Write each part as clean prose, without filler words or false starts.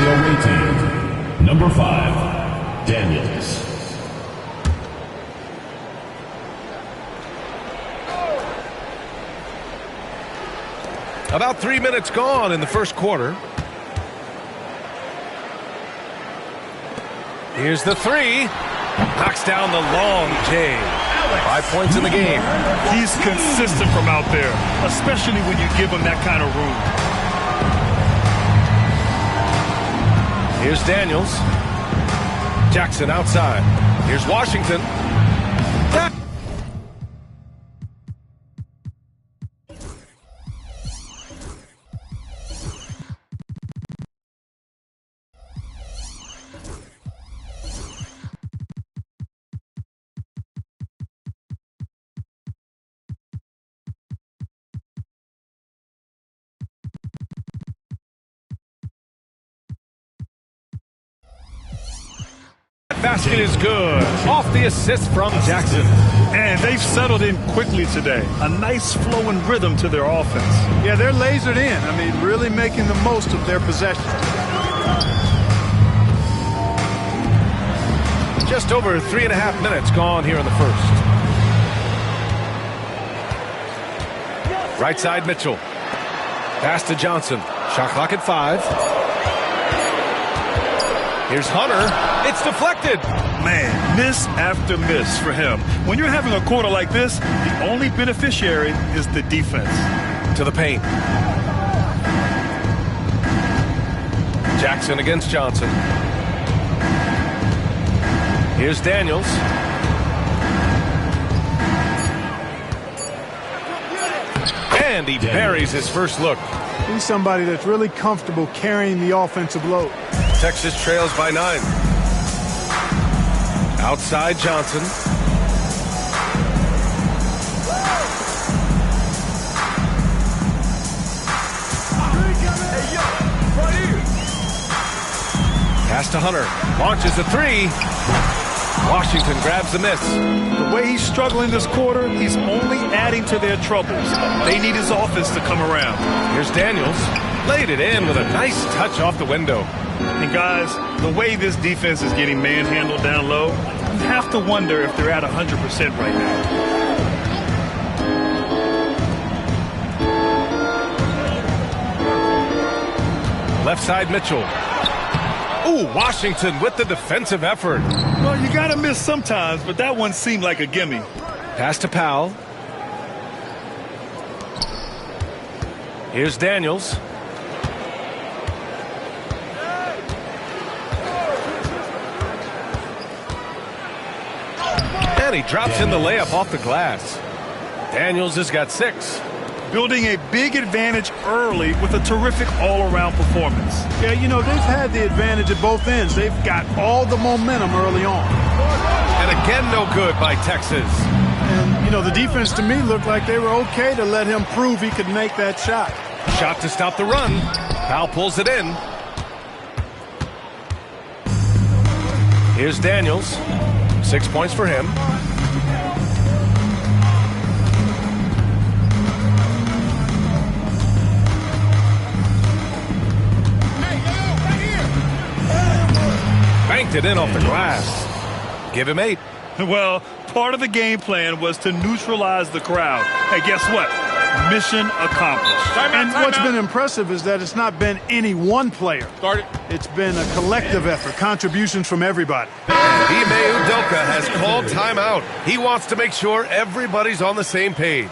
the away team, number 5, Daniels. About 3 minutes gone in the first quarter. Here's the three. Knocks down the long J. 5 points in the game. He's consistent from out there, especially when you give him that kind of room. Here's Daniels. Jackson outside. Here's Washington. Basket is good. Off the assist from Jackson. And they've settled in quickly today. A nice flowing rhythm to their offense. Yeah, they're lasered in. I mean, really making the most of their possession. Just over 3.5 minutes gone here in the first. Right side Mitchell. Pass to Johnson. Shot clock at 5. Here's Hunter. It's deflected. Man, miss after miss for him. When you're having a quarter like this, the only beneficiary is the defense. To the paint. Jackson against Johnson. Here's Daniels. And he buries his first look. He's somebody that's really comfortable carrying the offensive load. Texas trails by 9. Outside Johnson. Pass to Hunter. Launches a 3. Washington grabs the miss. The way he's struggling this quarter, he's only adding to their troubles. They need his offense to come around. Here's Daniels. Laid it in with a nice touch off the window. And guys, the way this defense is getting manhandled down low, you have to wonder if they're at 100% right now. Left side Mitchell. Ooh, Washington with the defensive effort. Well, you got to miss sometimes, but that one seemed like a gimme. Pass to Powell. Here's Daniels. And he drops in the layup off the glass. Daniels has got 6. Building a big advantage early with a terrific all-around performance. Yeah, you know, they've had the advantage at both ends. They've got all the momentum early on. And again, no good by Texas. And, you know, the defense to me looked like they were okay to let him prove he could make that shot. Shot to stop the run. Powell pulls it in. Here's Daniels. 6 points for him. Banked it in off the glass. Give him 8. Well, part of the game plan was to neutralize the crowd. Hey, guess what? Mission accomplished. And what's been impressive is that it's not been any one player. It's been a collective effort, contributions from everybody. Ime Udoka has called timeout. He wants to make sure everybody's on the same page.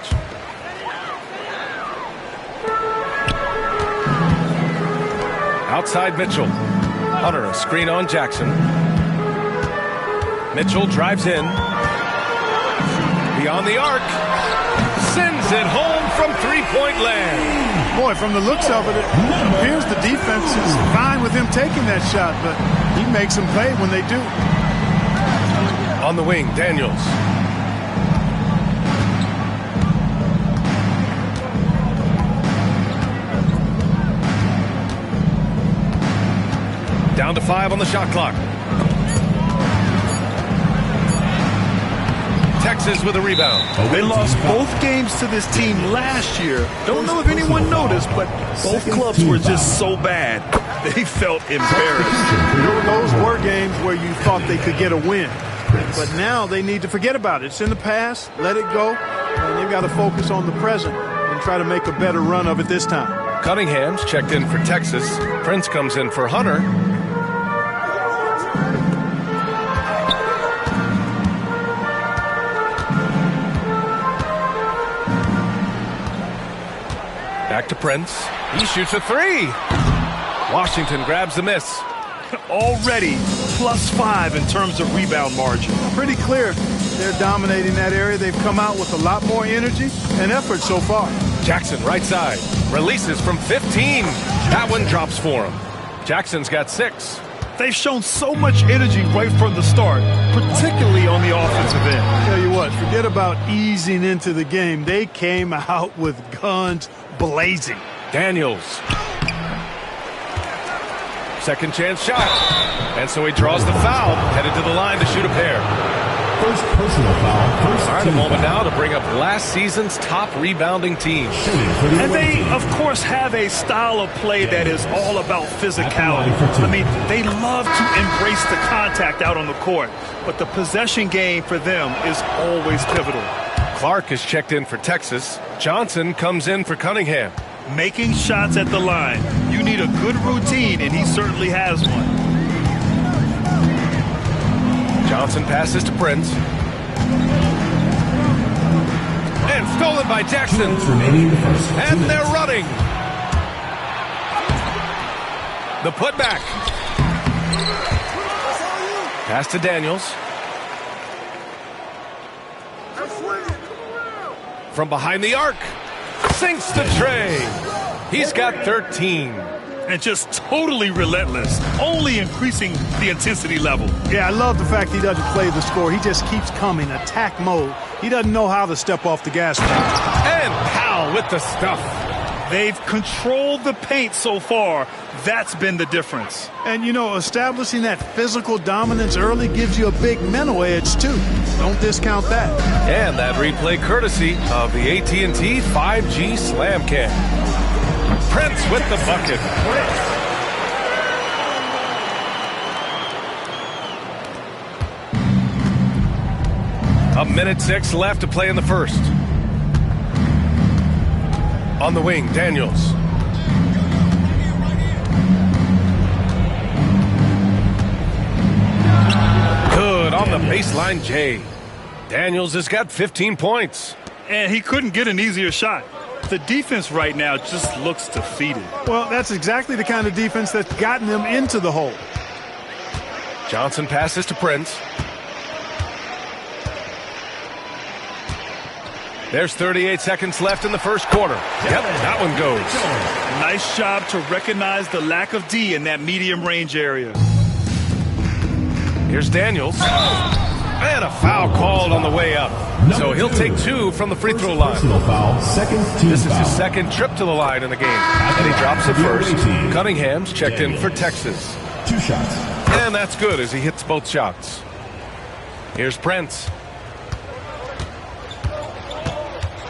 Outside Mitchell. Hunter, a screen on Jackson. Mitchell drives in. Beyond the arc. Sends it home from three-point land. Boy, from the looks of it, it appears the defense is fine with him taking that shot, but he makes them pay when they do. On the wing, Daniels. Down to 5 on the shot clock. Texas with a rebound. They lost both games to this team last year. Don't know if anyone noticed, but both clubs were just so bad. They felt embarrassed. Those were games where you thought they could get a win. But now they need to forget about it. It's in the past. Let it go. And they've got to focus on the present and try to make a better run of it this time. Cunningham's checked in for Texas. Prince comes in for Hunter. Back to Prince. He shoots a three. Washington grabs the miss. Already +5 in terms of rebound margin. Pretty clear they're dominating that area. They've come out with a lot more energy and effort so far. Jackson, right side. Releases from 15. That one drops for him. Jackson's got 6. They've shown so much energy right from the start, particularly on the offensive end. I'll tell you what, forget about easing into the game. They came out with guns blazing. Daniels. Second chance shot. And so he draws the foul, headed to the line to shoot a pair. First personal foul. First All right, a moment now to bring up last season's top rebounding team. And they, of course, have a style of play that is all about physicality. I mean, they love to embrace the contact out on the court, but the possession game for them is always pivotal. Clark is checked in for Texas. Johnson comes in for Cunningham. Making shots at the line. You need a good routine, and he certainly has one. Johnson passes to Prince. And stolen by Jackson. And they're running. The putback. Pass to Daniels. From behind the arc. Sinks the tray. He's got 13. And just totally relentless, only increasing the intensity level. Yeah, I love the fact he doesn't play the score. He just keeps coming, attack mode. He doesn't know how to step off the gas pedal. And Powell with the stuff. They've controlled the paint so far. That's been the difference. And, you know, establishing that physical dominance early gives you a big mental edge, too. Don't discount that. And that replay courtesy of the AT&T 5G Slam Cam. Prince with the bucket. A minute 6 left to play in the first. On the wing, Daniels. Good on the baseline, Jay. Daniels has got 15 points. And he couldn't get an easier shot. The defense right now just looks defeated. Well, that's exactly the kind of defense that's gotten them into the hole. Johnson passes to Prince. There's 38 seconds left in the first quarter. Yep, that one goes. Nice job to recognize the lack of D in that medium range area. Here's Daniels. And a foul called on the way up. So he'll take 2 from the free throw line. This is his second trip to the line in the game. And he drops it first. Cunningham's checked in for Texas. 2 shots. And that's good as he hits both shots. Here's Prince.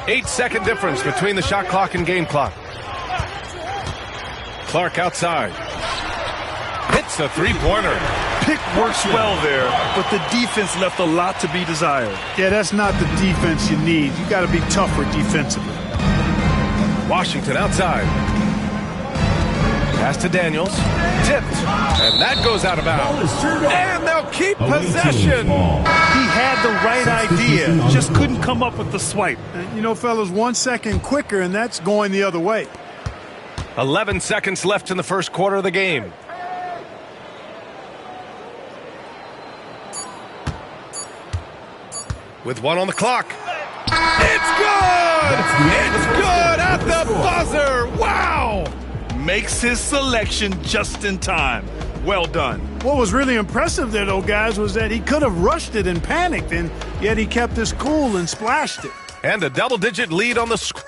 8-second difference between the shot clock and game clock. Clark outside. Hits a three-pointer. Pick works well there, but the defense left a lot to be desired. Yeah, that's not the defense you need. You got to be tougher defensively. Washington outside. Pass to Daniels. Tipped. And that goes out of bounds. And they'll keep possession. He had the right idea, just couldn't come up with the swipe. And, you know, fellas, 1 second quicker, and that's going the other way. 11 seconds left in the first quarter of the game. With 1 on the clock. It's good! It's good at the buzzer! Wow! Makes his selection just in time. Well done. What was really impressive there, though, guys, was that he could have rushed it and panicked, and yet he kept his cool and splashed it. And a double-digit lead on the score.